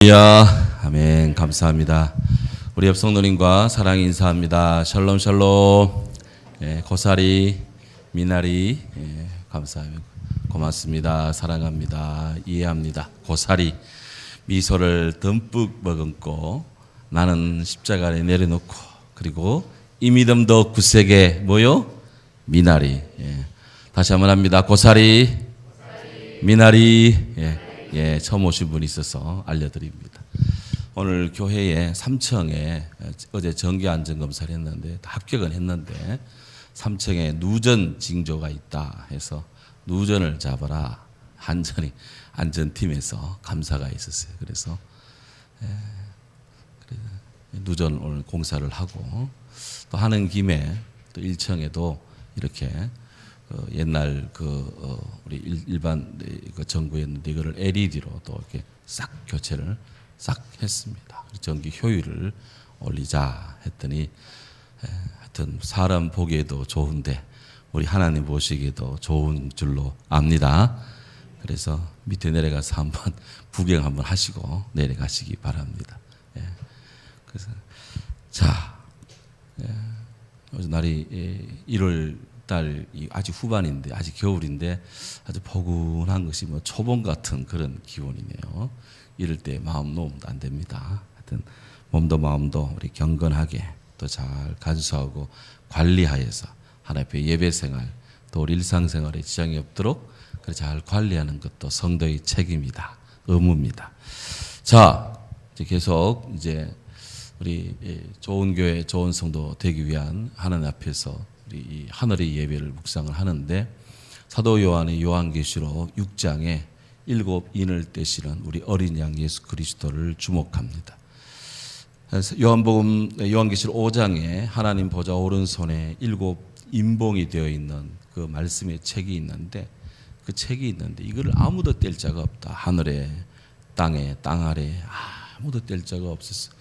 할렐루야. 아멘. 감사합니다. 우리 옆 성도님과 사랑 인사합니다. 샬롬 샬롬. 고사리 미나리 감사합니다. 고맙습니다. 사랑합니다. 이해합니다. 고사리 미소를 듬뿍 머금고 나는 십자가 아래 내려놓고 그리고 이 믿음도 굳세게 뭐요? 미나리. 다시 한번 합니다. 고사리 미나리. 처음 오신 분이 있어서 알려드립니다. 오늘 교회에 3층에 어제 정기 안전검사를 했는데 합격은 했는데 3층에 누전 징조가 있다 해서 누전을 잡아라 안전팀에서 감사가 있었어요. 그래서 누전 오늘 공사를 하고 또 하는 김에 또 1층에도 이렇게 옛날 우리 일반 전구였는데 이거를 LED로 또 이렇게 싹 교체를 싹 했습니다. 전기 효율을 올리자 했더니 하여튼 사람 보기에도 좋은데 우리 하나님 보시기에도 좋은 줄로 압니다. 그래서 밑에 내려가서 한번 구경 한번 하시고 내려가시기 바랍니다. 그래서 날이 1월 달 아직 후반인데 아직 겨울인데 아주 포근한 것이 뭐 초봄 같은 그런 기온이네요. 이럴 때 마음 놓으면 안 됩니다. 하여튼 몸도 마음도 우리 경건하게 또 잘 간수하고 관리하여서 하나님 앞에 예배 생활 또 우리 일상생활에 지장이 없도록 잘 관리하는 것도 성도의 책임이다. 의무입니다. 자, 이제 계속 이제 우리 좋은 교회 좋은 성도 되기 위한 하나님 앞에서 이 하늘의 예배를 묵상을 하는데 사도 요한의 요한계시록 6장에 7인을 떼시는 우리 어린 양 예수 그리스도를 주목합니다. 요한계시록 5장에 하나님 보좌 오른손에 7 인봉이 되어 있는 그 말씀의 책이 있는데 그 책이 있는데 이거를 아무도 뗄 자가 없다. 하늘에 땅에 땅 아래 아무도 뗄 자가 없었어.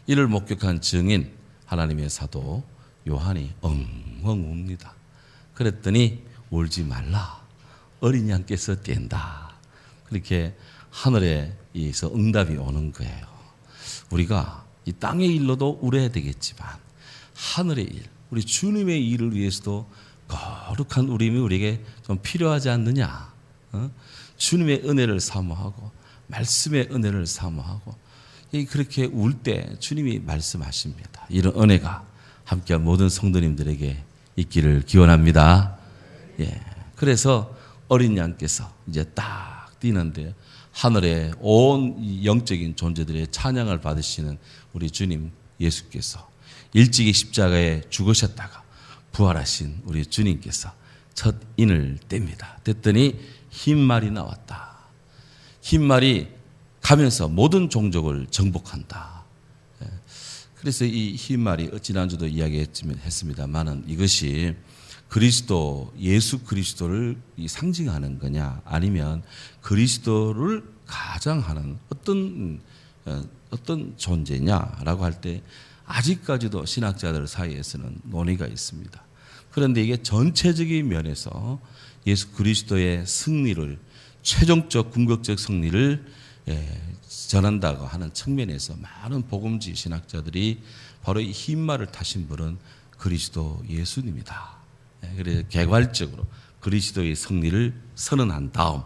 이를 목격한 증인 하나님의 사도 요한이 엉엉 웁니다. 그랬더니 울지 말라. 어린 양께서 뗀다. 그렇게 하늘에서 응답이 오는 거예요. 우리가 이 땅의 일로도 울어야 되겠지만 하늘의 일, 우리 주님의 일을 위해서도 거룩한 울음이 우리에게 좀 필요하지 않느냐. 주님의 은혜를 사모하고 말씀의 은혜를 사모하고 그렇게 울 때 주님이 말씀하십니다. 이런 은혜가 함께한 모든 성도님들에게 있기를 기원합니다. 그래서 어린 양께서 이제 딱 뛰는데 하늘에 온 영적인 존재들의 찬양을 받으시는 우리 주님 예수께서 일찍이 십자가에 죽으셨다가 부활하신 우리 주님께서 첫 인을 뗍니다. 뗐더니 흰 말이 나왔다. 흰 말이 가면서 모든 종족을 정복한다. 그래서 이 흰 말이 지난주도 이야기했습니다만은 이것이 그리스도 예수 그리스도를 상징하는 거냐 아니면 그리스도를 가장하는 어떤 존재냐라고 할 때 아직까지도 신학자들 사이에서는 논의가 있습니다. 그런데 이게 전체적인 면에서 예수 그리스도의 승리를 최종적 궁극적 승리를 전한다고 하는 측면에서 많은 복음주의 신학자들이 바로 이 흰 말을 타신 분은 그리스도 예수님이다. 그래서 개괄적으로 그리스도의 승리를 선언한 다음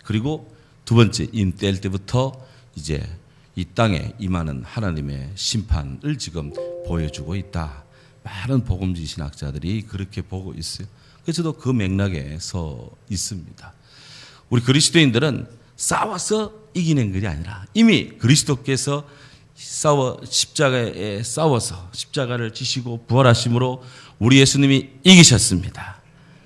그리고 두 번째 임 뗄 때부터 이제 이 땅에 임하는 하나님의 심판을 지금 보여주고 있다. 많은 복음주의 신학자들이 그렇게 보고 있어요. 그래서 저도 그 맥락에 서 있습니다. 우리 그리스도인들은 싸워서 이기는 것이 아니라 이미 그리스도께서 십자가에 싸워서 십자가를 지시고 부활하심으로 우리 예수님이 이기셨습니다.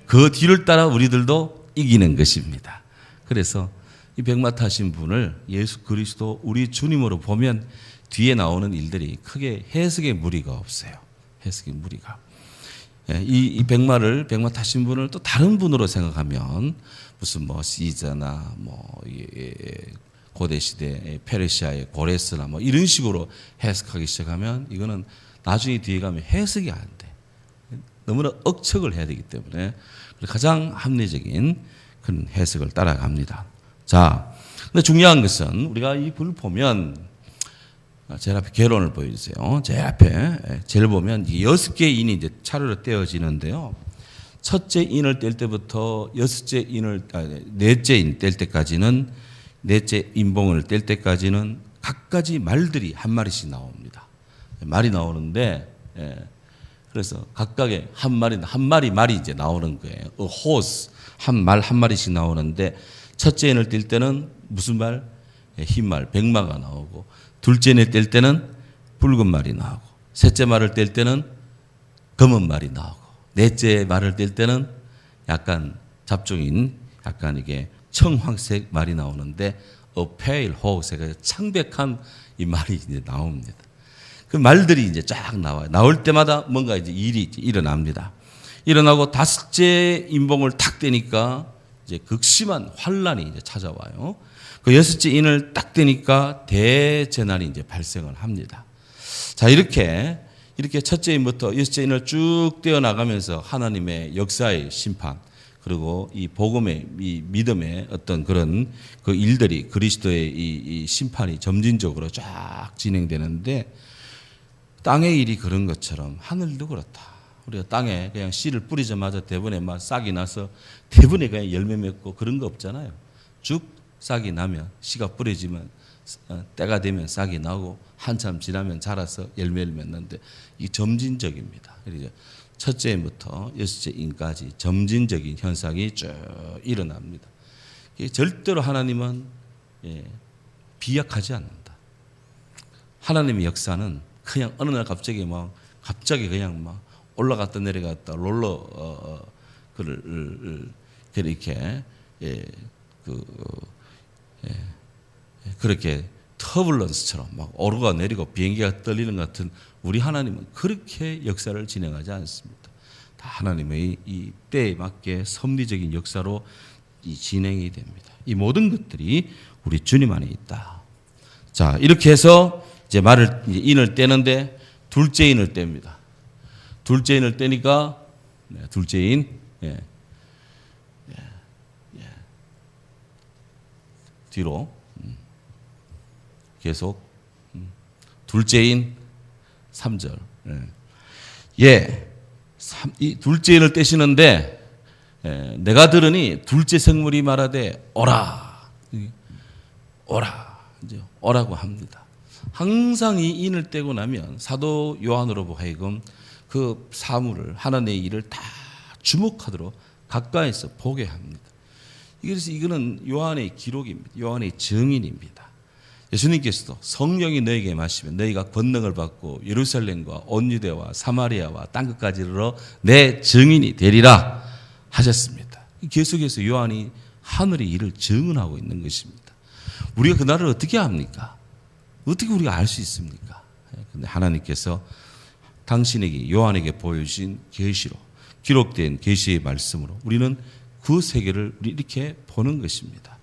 그 뒤를 따라 우리들도 이기는 것입니다. 그래서 이 백마 타신 분을 예수 그리스도 우리 주님으로 보면 뒤에 나오는 일들이 크게 해석의 무리가 없어요. 해석의 무리가. 이 백마 타신 분을 또 다른 분으로 생각하면 무슨 시자나 고대 시대 페르시아의 고레스나 이런 식으로 해석하기 시작하면 이거는 나중에 뒤에 가면 해석이 안 돼. 너무나 억측을 해야 되기 때문에 가장 합리적인 그런 해석을 따라갑니다. 자, 근데 중요한 것은 우리가 이 글을 보면 제일 앞에 결론을 보여주세요. 제일 앞에 제일 보면 6개의 인이 이제 차례로 떼어지는데요. 첫째 인을 뗄 때부터 넷째 인 뗄 때까지는 넷째 인봉을 뗄 때까지는 각가지 말들이 한 마리씩 나옵니다. 말이 나오는데 그래서 각각의 한 마리 말이 이제 나오는 거예요. A horse 한 마리씩 나오는데 첫째 인을 뗄 때는 무슨 말? 흰 말, 백마가 나오고 둘째 인을 뗄 때는 붉은 말이 나오고 셋째 말을 뗄 때는 검은 말이 나오고 넷째 말을 뗄 때는 약간 잡종인 약간 이게 청황색 말이 나오는데 A pale horse, 창백한 이 말이 이제 나옵니다. 그 말들이 이제 쫙 나와요. 나올 때마다 뭔가 이제 일이 일어납니다. 일어나고 다섯째 인봉을 탁 떼니까 이제 극심한 환란이 이제 찾아와요. 그 여섯째 인을 딱 떼니까 대재난이 이제 발생을 합니다. 자, 이렇게 첫째 인부터 여섯째 인을 쭉 떼어 나가면서 하나님의 역사의 심판, 그리고 이 복음의 이 믿음의 어떤 그런 그 일들이 그리스도의 이 심판이 점진적으로 쫙 진행되는데 땅의 일이 그런 것처럼 하늘도 그렇다. 우리가 땅에 그냥 씨를 뿌리자마자 대번에 막 싹이 나서 대번에 그냥 열매 맺고 그런 거 없잖아요. 쭉 싹이 나면 씨가 뿌려지면 때가 되면 싹이 나고 한참 지나면 자라서 열매를 맺는데 이 점진적입니다. 그래서 첫째 인부터 여섯째 인까지 점진적인 현상이 쭉 일어납니다. 절대로 하나님은 비약하지 않는다. 하나님의 역사는 그냥 어느 날 갑자기 그냥 막 올라갔다 내려갔다 그를 이렇게 그렇게 터블런스처럼 막 오르가 내리고 비행기가 떨리는 것 같은 우리 하나님은 그렇게 역사를 진행하지 않습니다. 다 하나님의 이 때에 맞게 섭리적인 역사로 이 진행이 됩니다. 이 모든 것들이 우리 주님 안에 있다. 자, 이렇게 해서 이제 인을 떼는데 둘째 인을 뗍니다. 둘째 인을 떼니까 둘째 인 뒤로 계속 둘째 인 3절. 이 둘째 인을 떼시는데 내가 들으니 둘째 생물이 말하되 오라 이제 오라고 합니다. 항상 이 인을 떼고 나면 사도 요한으로 하여금 그 사물을 하나님의 일을 다 주목하도록 가까이서 보게 합니다. 그래서 이거는 요한의 기록입니다. 요한의 증인입니다. 예수님께서도 성령이 너에게 임하시면 너희가 권능을 받고 예루살렘과 온 유대와 사마리아와 땅끝까지 이르러 내 증인이 되리라 하셨습니다. 계속해서 요한이 하늘의 일을 증언하고 있는 것입니다. 우리가 그날을 어떻게 압니까? 어떻게 우리가 알 수 있습니까? 그런데 하나님께서 당신에게 요한에게 보여주신 계시로 기록된 계시의 말씀으로 우리는 그 세계를 이렇게 보는 것입니다.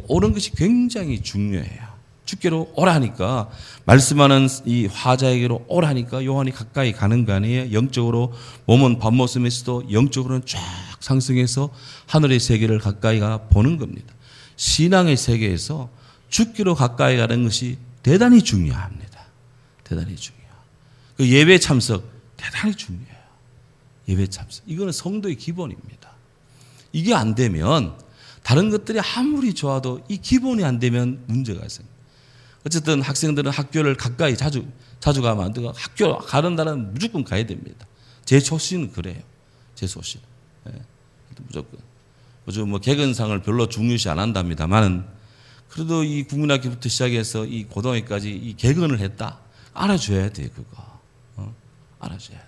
오는 것이 굉장히 중요해요. 주께로 오라니까 말씀하는 이 화자에게로 오라니까 요한이 가까이 가는 거 아니에요. 영적으로 몸은 밤모습에서도 영적으로는 쫙 상승해서 하늘의 세계를 가까이 가 보는 겁니다. 신앙의 세계에서 주께로 가까이 가는 것이 대단히 중요합니다. 대단히 중요해요. 그 예배 참석 대단히 중요해요. 예배 참석. 이거는 성도의 기본입니다. 이게 안 되면 다른 것들이 아무리 좋아도 이 기본이 안 되면 문제가 있어요. 어쨌든 학생들은 학교를 가까이 자주 가면 안 되고 학교 가는 날은 무조건 가야 됩니다. 제 소신은 그래요. 제 소신. 무조건. 요즘 개근상을 별로 중요시 안 한답니다만은 그래도 이 국민학교부터 시작해서 이 고등학교까지 이 개근을 했다. 알아줘야 돼, 그거. 알아줘야 돼.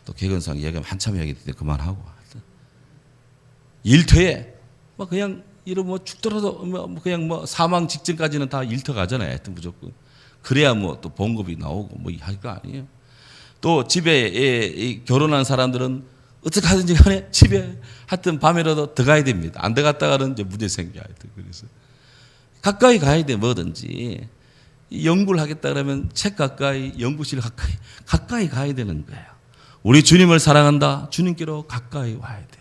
또 개근상 이야기하면 한참 이야기했는데 그만하고. 일터에 그냥 이런 죽더라도 그냥 사망 직전까지는 다 일터 가잖아요. 하여튼 무조건. 그래야 또 봉급이 나오고 할 거 아니에요. 또 집에 결혼한 사람들은 어떻게 하든지 간에 집에 하여튼 밤이라도 들어가야 됩니다. 안 들어갔다가는 이제 문제 생겨요. 그래서 가까이 가야 돼, 뭐든지. 연구를 하겠다 그러면 책 가까이, 연구실 가까이 가야 되는 거예요. 우리 주님을 사랑한다. 주님께로 가까이 와야 돼.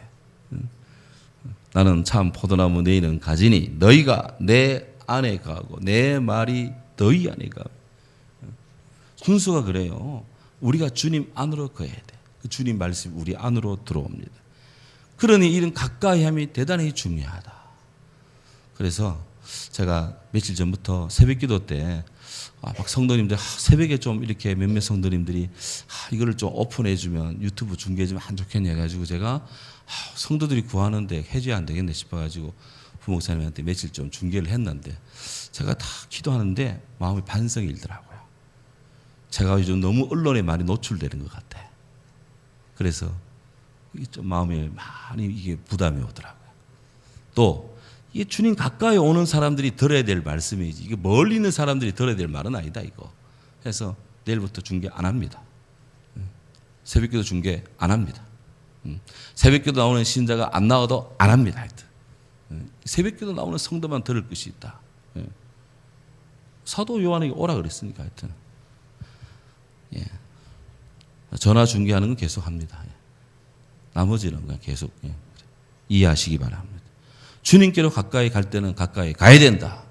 나는 참 포도나무 너희는 가지니 너희가 내 안에 가고 내 말이 너희 안에 가고. 순서가 그래요. 우리가 주님 안으로 거해야 돼. 그 주님 말씀이 우리 안으로 들어옵니다. 그러니 이런 가까이함이 대단히 중요하다. 그래서 제가 며칠 전부터 새벽기도 때 막 성도님들 새벽에 좀 이렇게 몇몇 성도님들이 이거를 좀 오픈해주면 유튜브 중계해주면 안 좋겠냐 해가지고 제가 성도들이 구하는데 해줘야 안 되겠네 싶어가지고 부목사님한테 며칠 좀 중계를 했는데 제가 다 기도하는데 마음에 반성이 일더라고요. 제가 요즘 너무 언론에 많이 노출되는 것 같아. 그래서 좀 마음에 많이 이게 부담이 오더라고요. 또 이게 주님 가까이 오는 사람들이 들어야 될 말씀이지 이게 멀리 있는 사람들이 들어야 될 말은 아니다 이거. 그래서 내일부터 중계 안 합니다. 새벽기도 중계 안 합니다. 새벽기도 나오는 신자가 안 나와도 안 합니다. 하여튼. 새벽기도 나오는 성도만 들을 것이 있다. 사도 요한에게 오라 그랬으니까 하여튼. 전화 중계하는 건 계속 합니다. 나머지는 그냥 계속 이해하시기 바랍니다. 주님께로 가까이 갈 때는 가까이 가야 된다.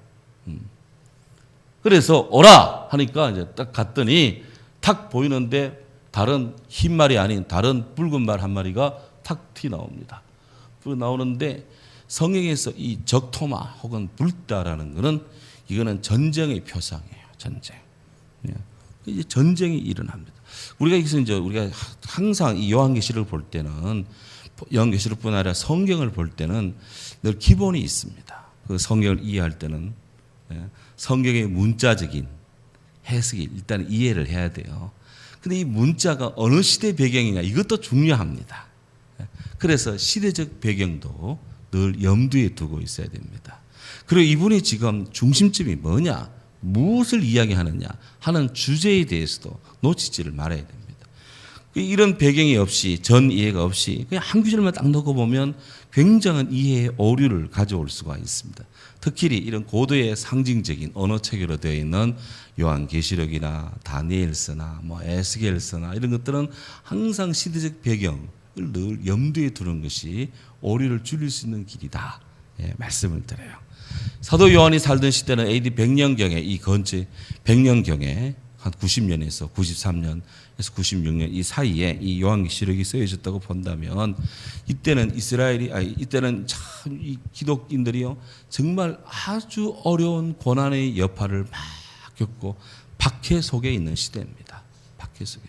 그래서 오라 하니까 이제 딱 갔더니 탁 보이는데 다른 흰 말이 아닌 다른 붉은 말 한 마리가 탁 튀어나옵니다. 나오는데 성경에서 이 적토마 혹은 불다라는 것은 이거는 전쟁의 표상이에요. 전쟁. 이제 전쟁이 일어납니다. 우리가 항상 이 요한계시를 볼 때는 요한계시뿐 아니라 성경을 볼 때는 늘 기본이 있습니다. 그 성경을 이해할 때는 성경의 문자적인 해석이 일단 이해를 해야 돼요. 근데 이 문자가 어느 시대 배경이냐 이것도 중요합니다. 그래서 시대적 배경도 늘 염두에 두고 있어야 됩니다. 그리고 이분이 지금 중심점이 뭐냐, 무엇을 이야기하느냐 하는 주제에 대해서도 놓치지를 말아야 됩니다. 이런 배경이 없이 전 이해가 없이 그냥 한 구절만 딱 넣고 보면 굉장한 이해의 오류를 가져올 수가 있습니다. 특히 이런 고도의 상징적인 언어 체계로 되어 있는 요한계시록이나 다니엘서나 에스겔서나 이런 것들은 항상 시대적 배경을 늘 염두에 두는 것이 오류를 줄일 수 있는 길이다. 말씀을 드려요. 사도 요한이 살던 시대는 AD 100년경에 이 건체 100년경에 한 90년에서 93년에서 96년 이 사이에 이 요한계시록이 쓰여졌다고 본다면 이때는 이때는 참 이 기독인들이요 정말 아주 어려운 고난의 여파를 막 겪고 박해 속에 있는 시대입니다. 박해 속에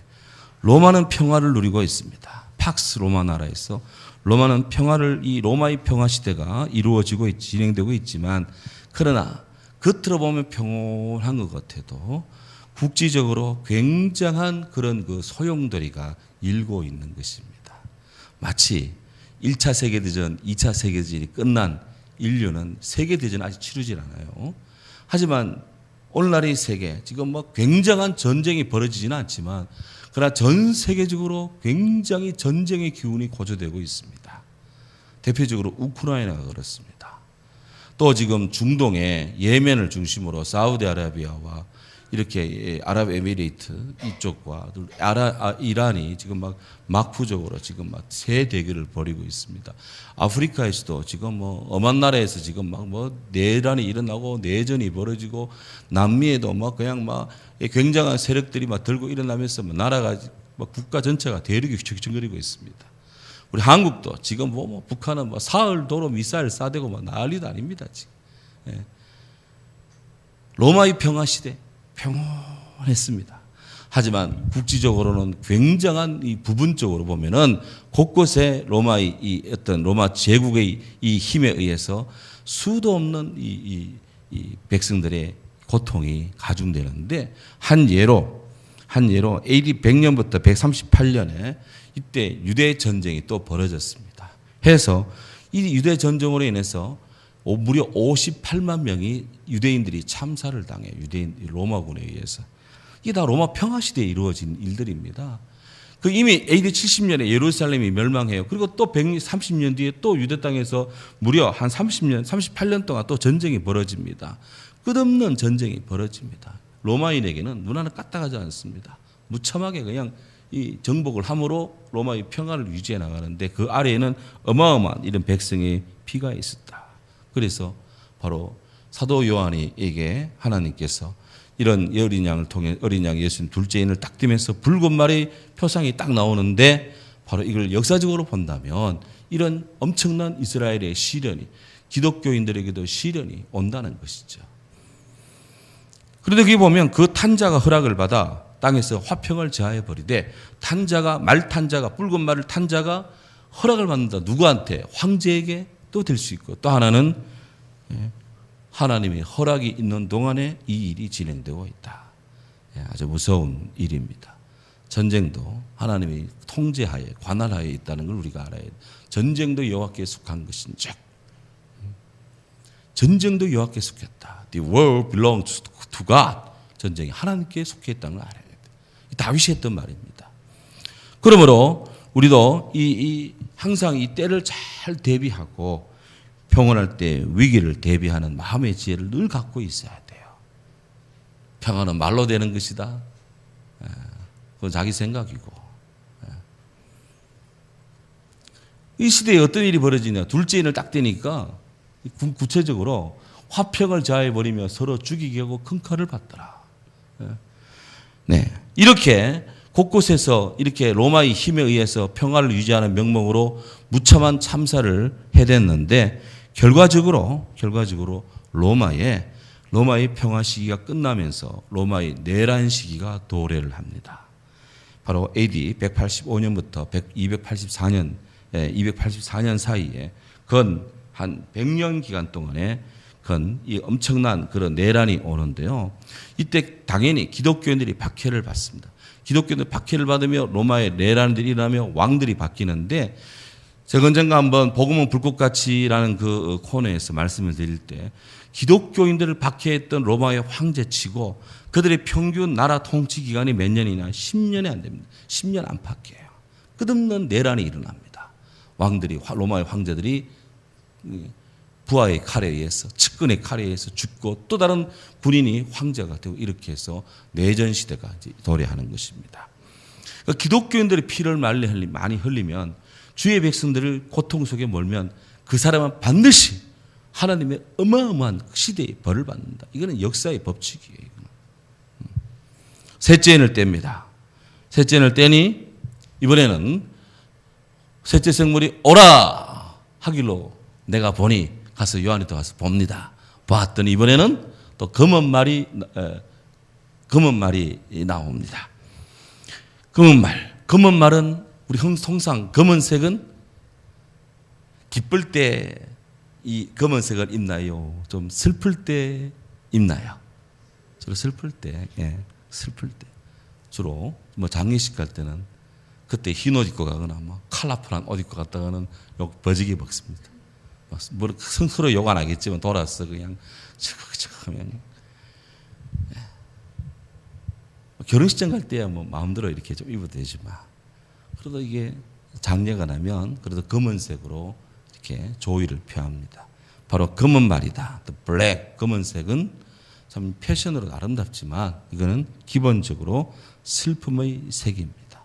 로마는 평화를 누리고 있습니다. 팍스 로마 나라에서 로마는 평화를 이 로마의 평화 시대가 이루어지고 진행되고 있지만 그러나 겉으로 보면 평온한 것 같아도 국지적으로 굉장한 그런 그 소용돌이가 일고 있는 것입니다. 마치 1차 세계대전, 2차 세계대전이 끝난 인류는 세계대전 아직 치르질 않아요. 하지만 오늘날의 세계, 지금 굉장한 전쟁이 벌어지지는 않지만 그러나 전 세계적으로 굉장히 전쟁의 기운이 고조되고 있습니다. 대표적으로 우크라이나가 그렇습니다. 또 지금 중동의 예멘을 중심으로 사우디아라비아와 이렇게 아랍에미레이트 이쪽과 이란이 지금 막후적으로 지금 새 대결을 벌이고 있습니다. 아프리카에서도 지금 엄한 나라에서 지금 내란이 일어나고 내전이 벌어지고 남미에도 그냥 굉장한 세력들이 들고 일어나면서 나라가 국가 전체가 대륙이 휘청휘청거리고 있습니다. 우리 한국도 지금 북한은 사흘 도로 미사일 쏴대고 난리도 아닙니다. 지금. 로마의 평화 시대 평온했습니다. 하지만 국지적으로는 굉장한 이 부분적으로 보면은 곳곳에 로마의 이 어떤 로마 제국의 이 힘에 의해서 수도 없는 이 백성들의 고통이 가중되는데 한 예로 AD 100년부터 138년에 이때 유대 전쟁이 또 벌어졌습니다. 해서 이 유대 전쟁으로 인해서 무려 58만 명이 유대인들이 참사를 당해요. 로마군에 의해서. 이게 다 로마 평화 시대에 이루어진 일들입니다. 그 이미 AD 70년에 예루살렘이 멸망해요. 그리고 또 130년 뒤에 또 유대 땅에서 무려 한 30년, 38년 동안 또 전쟁이 벌어집니다. 끝없는 전쟁이 벌어집니다. 로마인에게는 눈 하나 까딱하지 않습니다. 무참하게 그냥 이 정복을 함으로 로마의 평화를 유지해 나가는데 그 아래에는 어마어마한 이런 백성의 피가 있었다. 그래서 바로 사도 요한에게 하나님께서 이런 어린 양을 통해 어린 양 예수님 둘째 인을 딱 띄면서 붉은 말의 표상이 딱 나오는데 바로 이걸 역사적으로 본다면 이런 엄청난 이스라엘의 시련이 기독교인들에게도 시련이 온다는 것이죠. 그런데 거기 보면 그 탄자가 허락을 받아 땅에서 화평을 제하여 버리되 탄자가 말 탄자가 붉은 말을 탄자가 허락을 받는다. 누구한테? 황제에게 또 될 수 있고 또 하나는 하나님의 허락이 있는 동안에 이 일이 진행되고 있다. 아주 무서운 일입니다. 전쟁도 하나님의 통제하에 관할하에 있다는 걸 우리가 알아야 돼. 전쟁도 여호와께 속한 것인즉 전쟁도 여호와께 속했다. The war belongs to God. 전쟁이 하나님께 속해 있다는 걸 알아야 돼. 다윗이 했던 말입니다. 그러므로 우리도 항상 이 때를 잘 대비하고 평온할 때 위기를 대비하는 마음의 지혜를 늘 갖고 있어야 돼요. 평화는 말로 되는 것이다. 그건 자기 생각이고. 이 시대에 어떤 일이 벌어지냐. 둘째 인을 딱 떼니까 구체적으로 화평을 자해버리며 서로 죽이게 하고 큰 칼을 받더라. 네. 이렇게 곳곳에서 이렇게 로마의 힘에 의해서 평화를 유지하는 명목으로 무참한 참사를 해댔는데 결과적으로 로마의 평화 시기가 끝나면서 로마의 내란 시기가 도래를 합니다. 바로 AD 185년부터 284년 사이에 건 한 100년 기간 동안에 이 엄청난 그런 내란이 오는데요. 이때 당연히 기독교인들이 박해를 받습니다. 기독교인들이 박해를 받으며 로마의 내란들이 일어나며 왕들이 바뀌는데 제가 언젠가 한번 복음은 불꽃같이라는 그 코너에서 말씀을 드릴 때 기독교인들을 박해했던 로마의 황제치고 그들의 평균 나라 통치 기간이 몇 년이나 10년이 안 됩니다. 10년 안팎이에요. 끝없는 내란이 일어납니다. 왕들이 로마의 황제들이 부하의 칼에 의해서 측근의 칼에 의해서 죽고 또 다른 군인이 황제가 되고 이렇게 해서 내전 시대가 이제 도래하는 것입니다. 그러니까 기독교인들의 피를 많이 흘리면 주의 백성들을 고통 속에 몰면 그 사람은 반드시 하나님의 어마어마한 시대의 벌을 받는다. 이거는 역사의 법칙이에요. 셋째 인을 뗍니다. 셋째 인을 떼니 이번에는 셋째 생물이 오라 하길로 내가 보니 가서 요한이 또 가서 봅니다. 봤더니 이번에는 또 검은 말이 나옵니다. 검은 말은 우리 통상 검은색은 기쁠 때 이 검은색을 입나요? 좀 슬플 때 입나요? 주로 슬플 때, 슬플 때. 주로 뭐 장례식 갈 때는 그때 흰 옷 입고 가거나 뭐 컬러풀한 옷 입고 갔다가는 욕 버지게 먹습니다. 뭐 서로 욕 안 하겠지만 돌아서 그냥 하면 결혼식장 갈 때야 뭐 마음대로 이렇게 좀 입어도 되지만 그래도 이게 장례가 나면 그래도 검은색으로 이렇게 조의를 표합니다. 바로 검은 말이다. The black, 검은색은 참 패션으로 아름답지만 이거는 기본적으로 슬픔의 색입니다.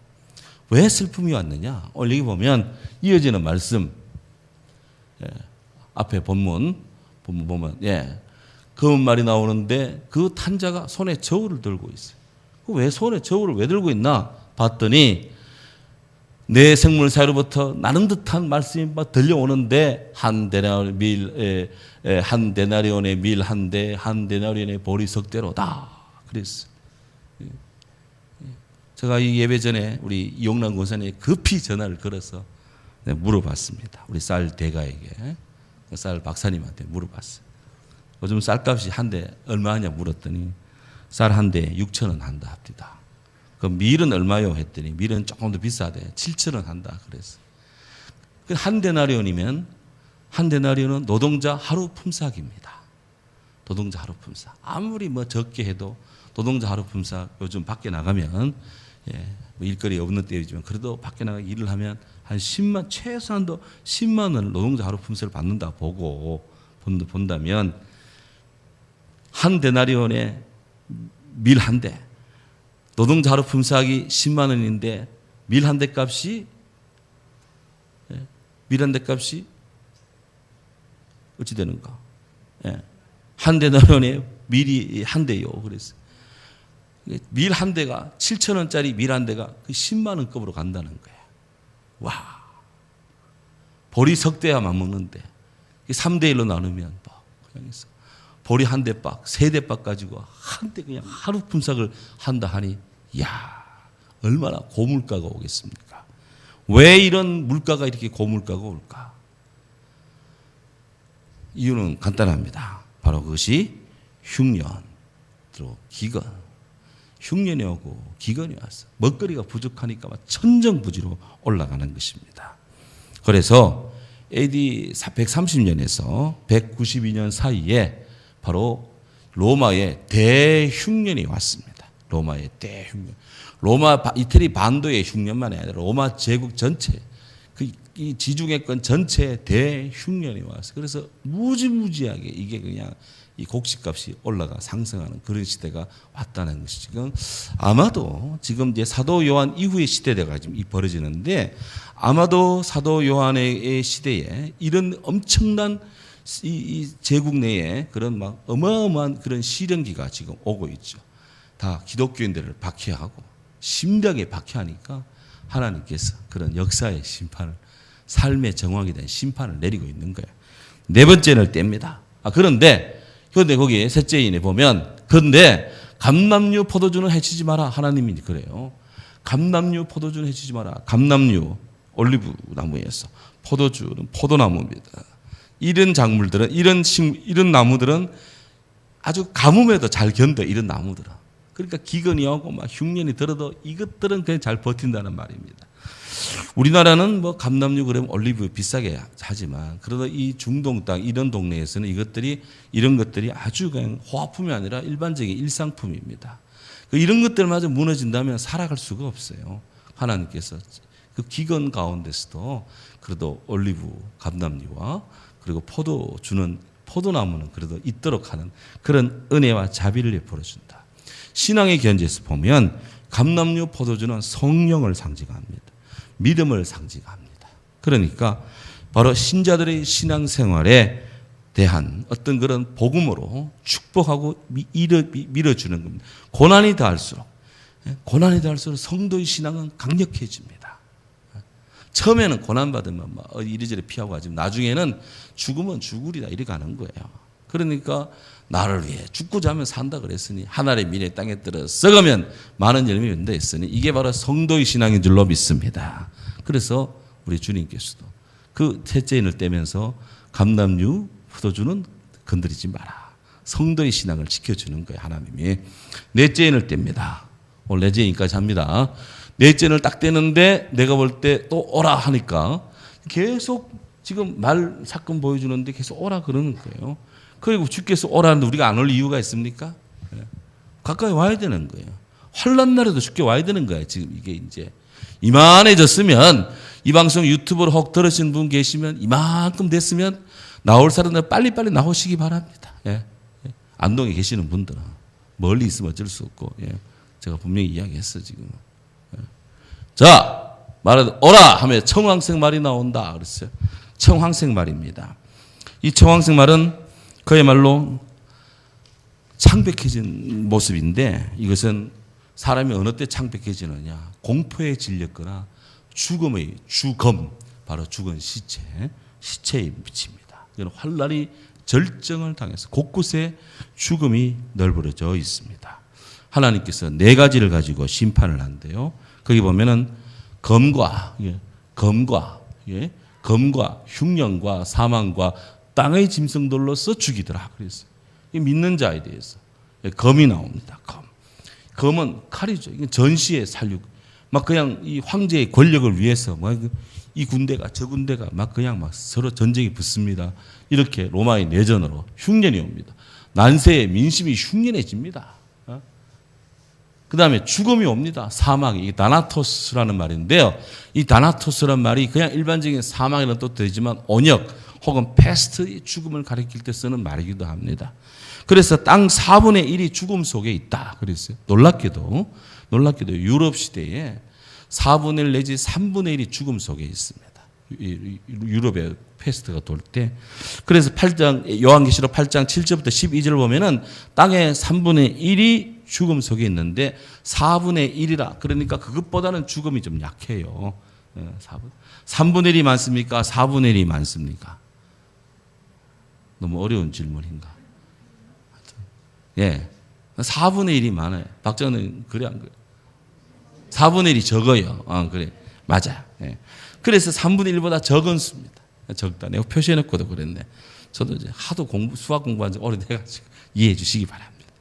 왜 슬픔이 왔느냐? 오늘 여기 보면 이어지는 말씀, 앞에 본문 보면 검은 말이 나오는데 그 탄자가 손에 저울을 들고 있어요. 왜 손에 저울을 왜 들고 있나 봤더니 내 생물 사이로부터 나는 듯한 말씀이 막 들려오는데 한 데나리온의 밀 한 대, 한 데나리온의 보리 석 대로다. 그랬어요. 제가 이 예배 전에 우리 이용남 권사님에 급히 전화를 걸어서 물어봤습니다. 우리 쌀 대가에게, 쌀 박사님한테 물어봤어요. 요즘 쌀값이 한 대 얼마 하냐 물었더니 쌀 한 대 6,000원 한다 합니다. 그 밀은 얼마요 했더니 밀은 조금 더 비싸대. 7,000원 한다 그랬어. 한 데나리온이면 한 데나리온은 노동자 하루 품삯입니다. 노동자 하루 품삯. 아무리 뭐 적게 해도 노동자 하루 품삯 요즘 밖에 나가면 뭐 일거리 없는 때이지만 그래도 밖에 나가 일을 하면 한 10만 최소한도 10만 원을 노동자 하루 품삯을 받는다 보고 본다면 한 데나리온에 밀 한 대 노동자 하루 품삯이 10만 원인데 밀 한 대 값이 어찌 되는가? 한 대 넣으니 밀이 한 대요. 그랬어요. 밀 한 대가 7,000원짜리 밀 한 대가 그 10만 원급으로 간다는 거예요. 와, 보리 석 대야만 먹는데 3대 1로 나누면 그냥 있어. 보리 한 대 박, 3대 박 가지고 한 대 그냥 하루 품삯을 한다 하니, 야, 얼마나 고물가가 오겠습니까? 왜 이런 물가가 이렇게 고물가가 올까? 이유는 간단합니다. 바로 그것이 흉년, 또 기근. 흉년이 오고 기근이 왔어. 먹거리가 부족하니까 천정부지로 올라가는 것입니다. 그래서 AD 130년에서 192년 사이에 바로 로마의 대흉년이 왔습니다. 로마의 대흉년. 이태리 반도의 흉년만이 아니라 로마 제국 전체, 이 지중해권 전체에 대흉년이 왔어요. 그래서 무지무지하게 이게 그냥 이 곡식값이 올라가 상승하는 그런 시대가 왔다는 것이죠. 아마도 지금 이제 사도 요한 이후의 시대가 지금 벌어지는데, 아마도 사도 요한의 시대에 이런 엄청난 이 제국 내에 그런 막 어마어마한 그런 시련기가 지금 오고 있죠. 다 기독교인들을 박해하고 심하게 박해하니까 하나님께서 그런 역사의 심판을, 삶의 정황에 대한 심판을 내리고 있는 거예요. 네 번째는 때입니다. 그런데 거기에 셋째인에 보면, 그런데 감람류 포도주는 해치지 마라. 하나님이 그래요. 감람류 포도주는 해치지 마라. 감람류 올리브 나무에서, 포도주는 포도나무입니다. 이런 작물들은, 이런 나무들은 아주 가뭄에도 잘 견뎌. 이런 나무들은. 그러니까 기근이 오고 막 흉년이 들어도 이것들은 그냥 잘 버틴다는 말입니다. 우리나라는 뭐 감람류 그러면 올리브 비싸게 하지만, 그러다 이 중동 땅 이런 동네에서는 이런 것들이 아주 그냥 호화품이 아니라 일반적인 일상품입니다. 이런 것들마저 무너진다면 살아갈 수가 없어요. 하나님께서 그 기근 가운데서도 그래도 올리브, 감람류와 그리고 포도 주는 포도나무는 그래도 있도록 하는 그런 은혜와 자비를 베풀어 준다. 신앙의 견지에서 보면 감람류 포도주는 성령을 상징합니다. 믿음을 상징합니다. 그러니까 바로 신자들의 신앙생활에 대한 어떤 그런 복음으로 축복하고 밀어주는 겁니다. 고난이 더할수록 성도의 신앙은 강력해집니다. 처음에는 고난받으면 막 이리저리 피하고 하지만 나중에는 죽으면 죽으리다 이렇게 가는 거예요. 그러니까 나를 위해 죽고자 하면 산다 그랬으니 하늘의 미래 땅에 떨어 썩으면 많은 열매 맺는다 했으니 이게 바로 성도의 신앙인 줄로 믿습니다. 그래서 우리 주님께서도 그 셋째인을 떼면서 감람류 포도주는 건드리지 마라. 성도의 신앙을 지켜주는 거예요. 하나님이. 넷째인을 뗍니다. 오늘 넷째인까지 합니다. 넷째인을 딱 떼는데 내가 볼 때 또 오라 하니까 계속 지금 말 사건 보여주는데 계속 오라 그러는 거예요. 그리고 주께서 오라는데 우리가 안 올 이유가 있습니까? 가까이 와야 되는 거예요. 환난 날에도 주께 와야 되는 거예요. 지금 이게 이제 이만해졌으면, 이 방송 유튜브로 혹 들으신 분 계시면 이만큼 됐으면 나올 사람들 빨리빨리 나오시기 바랍니다. 예. 안동에 계시는 분들은 멀리 있으면 어쩔 수 없고, 예. 제가 분명히 이야기했어 지금. 예. 자, 말해도 오라 하면 청황색 말이 나온다 그랬어요. 청황색 말입니다. 이 청황색 말은 그야말로 창백해진 모습인데, 이것은 사람이 어느 때 창백해지느냐, 공포에 질렸거나 죽음의 죽음, 바로 죽은 시체에 비칩니다. 이건 환난이 절정을 당해서 곳곳에 죽음이 널브러져 있습니다. 하나님께서 네 가지를 가지고 심판을 한대요. 거기 보면은 검과 흉년과 사망과 땅의 짐승들로서 죽이더라 그랬어요. 믿는 자에 대해서 검이 나옵니다. 검은 칼이죠. 이게 전시의 살육. 막 그냥 이 황제의 권력을 위해서 막 이 군대가 저 군대가 막 그냥 막 서로 전쟁이 붙습니다. 이렇게 로마의 내전으로 흉년이 옵니다. 난세의 민심이 흉년해집니다. 그 다음에 죽음이 옵니다. 사망이. 이게 다나토스라는 말인데요. 이 다나토스라는 말이 그냥 일반적인 사망이라는 뜻도 되지만 온역 혹은 패스트의 죽음을 가리킬 때 쓰는 말이기도 합니다. 그래서 땅 4분의 1이 죽음 속에 있다 그랬어요. 놀랍게도 유럽 시대에 4분의 1 내지 3분의 1이 죽음 속에 있습니다. 유럽의 패스트가 돌 때. 그래서 8장, 요한계시록 8장 7절부터 12절 보면은 땅의 3분의 1이 죽음 속에 있는데 4분의 1이라. 그러니까 그것보다는 죽음이 좀 약해요. 3분의 1이 많습니까? 4분의 1이 많습니까? 너무 어려운 질문인가? 예. 4분의 1이 많아요. 박정은 그래 안 그래? 4분의 1이 적어요. 그래. 맞아요. 예. 그래서 3분의 1보다 적은 수입니다. 적다. 내가 표시해놓고도 그랬네. 저도 이제 하도 수학 공부한 지 오래돼가지고 이해해 주시기 바랍니다.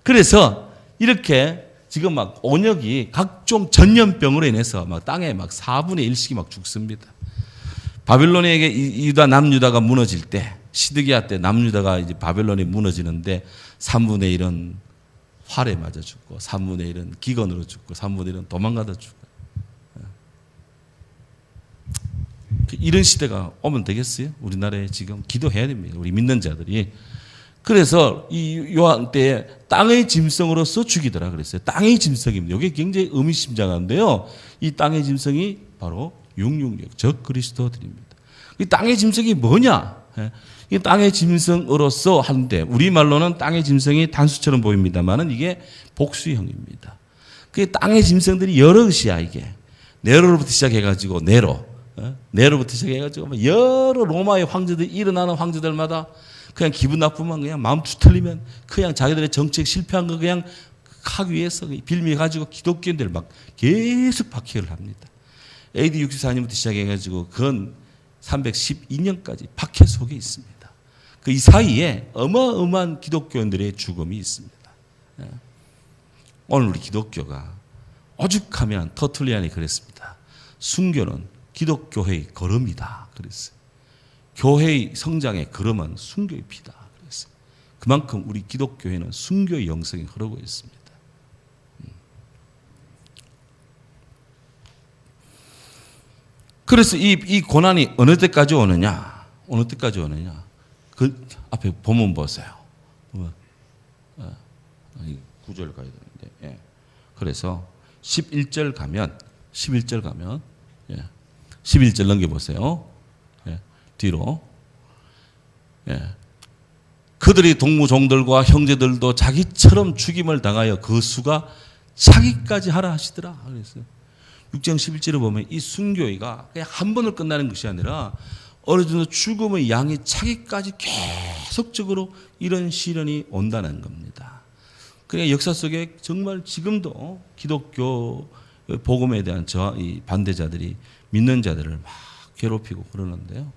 그래서 이렇게 지금 막 온역이 각종 전염병으로 인해서 막 땅에 막 4분의 1씩이 막 죽습니다. 바빌론에게 유다, 남유다가 무너질 때, 시드기야 때 남유다가 이제 바벨론이 무너지는데 3분의 1은 활에 맞아 죽고, 3분의 1은 기근으로 죽고, 3분의 1은 도망가다 죽고. 이런 시대가 오면 되겠어요? 우리나라에 지금 기도해야 됩니다. 우리 믿는 자들이. 그래서 이 요한 때에 땅의 짐승으로서 죽이더라 그랬어요. 땅의 짐승입니다. 이게 굉장히 의미심장한데요. 이 땅의 짐승이 바로 666, 적 그리스도들입니다. 이 땅의 짐승이 뭐냐? 이 땅의 짐승으로서 하는데 우리말로는 땅의 짐승이 단수처럼 보입니다만은 이게 복수형입니다. 그 땅의 짐승들이 여럿이야 이게. 네로로부터 시작해가지고 네로부터 시작해가지고 여러 로마의 황제들 일어나는 황제들마다 그냥 기분 나쁘면 그냥 마음 뒤틀리면 그냥 자기들의 정책 실패한 거 그냥 하기 위해서 빌미 가지고 기독교인들 막 계속 박해를 합니다. AD 64년부터 시작해가지고 건 312년까지 박해 속에 있습니다. 그 이 사이에 어마어마한 기독교인들의 죽음이 있습니다. 오늘 우리 기독교가 오죽하면 터툴리안이 그랬습니다. 순교는 기독교회의 걸음이다 그랬어요. 교회의 성장의 걸음은 순교의 피다 그랬어요. 그만큼 우리 기독교회는 순교의 영성이 흐르고 있습니다. 그래서 이 고난이 어느 때까지 오느냐? 어느 때까지 오느냐? 그 앞에 본문 보세요. 9절 가야 되는데. 예. 그래서 11절 가면 11절 넘겨보세요. 예. 뒤로. 예. 그들이 동무종들과 형제들도 자기처럼 죽임을 당하여 그 수가 차기까지 하라 하시더라. 그랬어요. 6장 11절에 보면 이 순교회가 그냥 한 번을 끝나는 것이 아니라 어느 정도 죽음의 양이 차기까지 계속적으로 이런 시련이 온다는 겁니다. 그러니까 역사 속에 정말 지금도 기독교 복음에 대한 이 반대자들이 믿는 자들을 막 괴롭히고 그러는데요.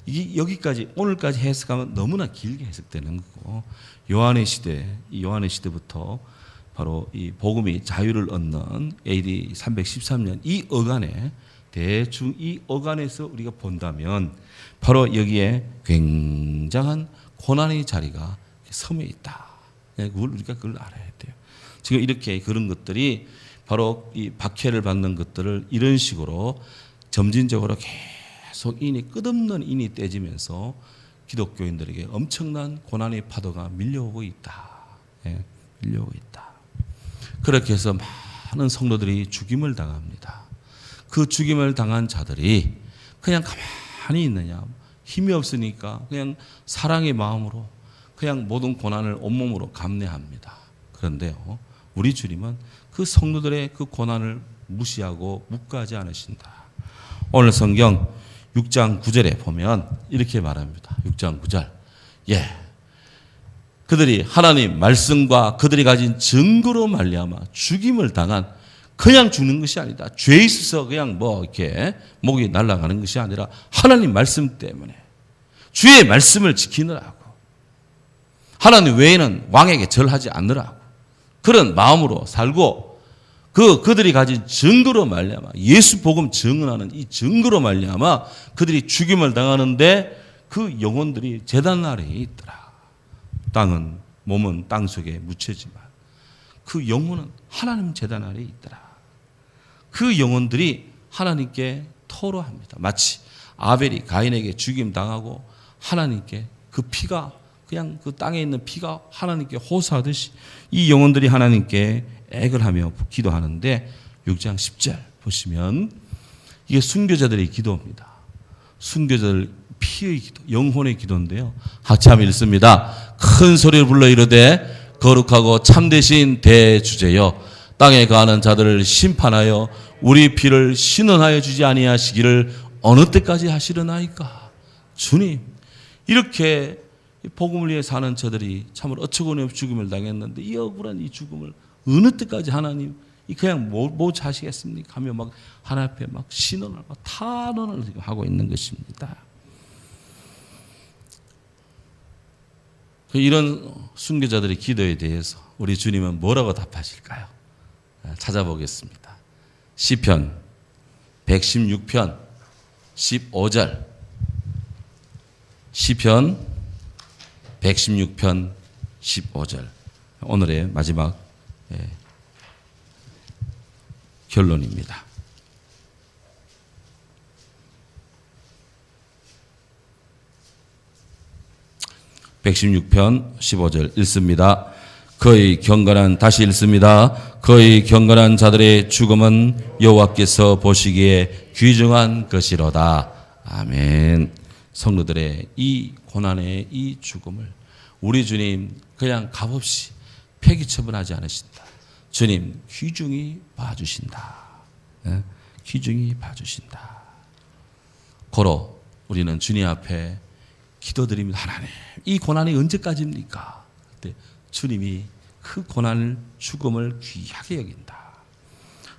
이게 여기까지 오늘까지 해석하면 너무나 길게 해석되는 거고 요한의 시대부터 바로 이 복음이 자유를 얻는 AD 313년 이 어간에 대충 이 어간에서 우리가 본다면 바로 여기에 굉장한 고난의 자리가 섬에 있다. 우리가 그걸 알아야 돼요. 지금 이렇게 그런 것들이 바로 이 박해를 받는 것들을 이런 식으로 점진적으로 계속 끝없는 인이 떼지면서 기독교인들에게 엄청난 고난의 파도가 밀려오고 있다. 밀려오고 있다. 그렇게 해서 많은 성도들이 죽임을 당합니다. 그 죽임을 당한 자들이 그냥 가만히 있느냐. 힘이 없으니까 그냥 사랑의 마음으로 그냥 모든 고난을 온몸으로 감내합니다. 그런데요, 우리 주님은 그 성도들의 그 고난을 무시하고 묵과하지 않으신다. 오늘 성경 6장 9절에 보면 이렇게 말합니다. 6장 9절. 그들이 하나님 말씀과 그들이 가진 증거로 말미암아 죽임을 당한 그냥 죽는 것이 아니다. 죄에 있어서 그냥 이렇게 목이 날아가는 것이 아니라 하나님 말씀 때문에 주의 말씀을 지키느라고 하나님 외에는 왕에게 절하지 않느라고 그런 마음으로 살고 그들이 가진 증거로 말미암아 예수 복음 증언하는 이 증거로 말미암아 그들이 죽임을 당하는데 그 영혼들이 제단 아래에 있더라. 몸은 땅 속에 묻혀지만 그 영혼은 하나님 제단 아래에 있더라. 그 영혼들이 하나님께 토로합니다. 마치 아벨이 가인에게 죽임 당하고 하나님께 그 피가 그냥 그 땅에 있는 피가 하나님께 호소하듯이 이 영혼들이 하나님께 애걸하며 기도하는데 6장 10절 보시면 이게 순교자들의 기도입니다. 순교자들 피의 기도, 영혼의 기도인데요. 학참 읽습니다. 큰 소리를 불러 이르되 거룩하고 참되신 대주제여 땅에 거하는 자들을 심판하여 우리 피를 신원하여 주지 아니하시기를 어느 때까지 하시려나이까. 주님, 이렇게 복음을 위해 사는 저들이 참으로 어처구니 없이 죽음을 당했는데 이 억울한 이 죽음을 어느 때까지 하나님 그냥 뭐 자시겠습니까? 하며 막 하나님 앞에 막 신원을 막 탄원을 하고 있는 것입니다. 이런 순교자들의 기도에 대해서 우리 주님은 뭐라고 답하실까요? 찾아보겠습니다. 시편 116편 15절, 시편 116편 15절, 오늘의 마지막 결론입니다. 116편 15절 읽습니다. 그의 경건한, 다시 읽습니다. 그의 경건한 자들의 죽음은 여호와께서 보시기에 귀중한 것이로다. 아멘. 성도들의 이 고난의 이 죽음을 우리 주님 그냥 값없이 폐기 처분하지 않으신다. 주님 귀중히 봐주신다. 귀중히 봐주신다. 고로 우리는 주님 앞에 기도드립니다. 하나님, 이 고난이 언제까지입니까? 그때 주님이 그 고난을, 죽음을 귀하게 여긴다.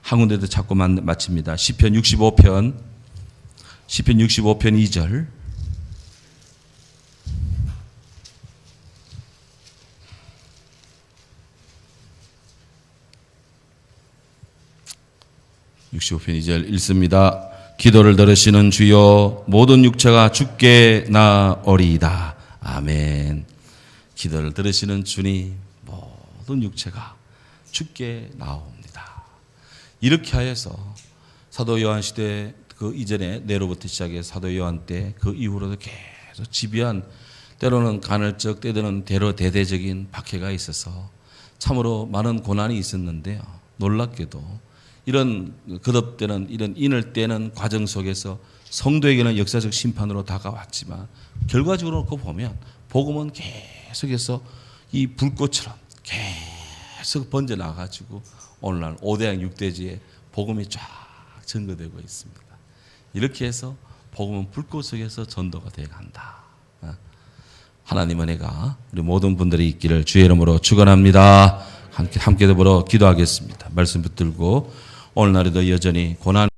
한 군데도 자꾸 마칩니다. 시편 65편 2절. 읽습니다. 기도를 들으시는 주여 모든 육체가 주께 나오리이다. 아멘. 기도를 들으시는 주님 모든 육체가 주께 나옵니다. 이렇게 하여서 사도 요한 시대 그 이전에 네로부터 시작해서 사도 요한 때 그 이후로도 계속 집요한, 때로는 간헐적, 때로는 대대적인 박해가 있어서 참으로 많은 고난이 있었는데요. 놀랍게도 이런 거듭되는, 이런 인을 떼는 과정 속에서 성도에게는 역사적 심판으로 다가왔지만 결과적으로 놓고 보면 복음은 계속해서 이 불꽃처럼 계속 번져나가지고 오늘날 5대양 6대지에 복음이 쫙 전거되고 있습니다. 이렇게 해서 복음은 불꽃 속에서 전도가 되어간다. 하나님 은혜가 우리 모든 분들이 있기를 주의 이름으로 축원합니다. 함께 더불어 기도하겠습니다. 말씀 붙들고 오늘날에도 여전히 고난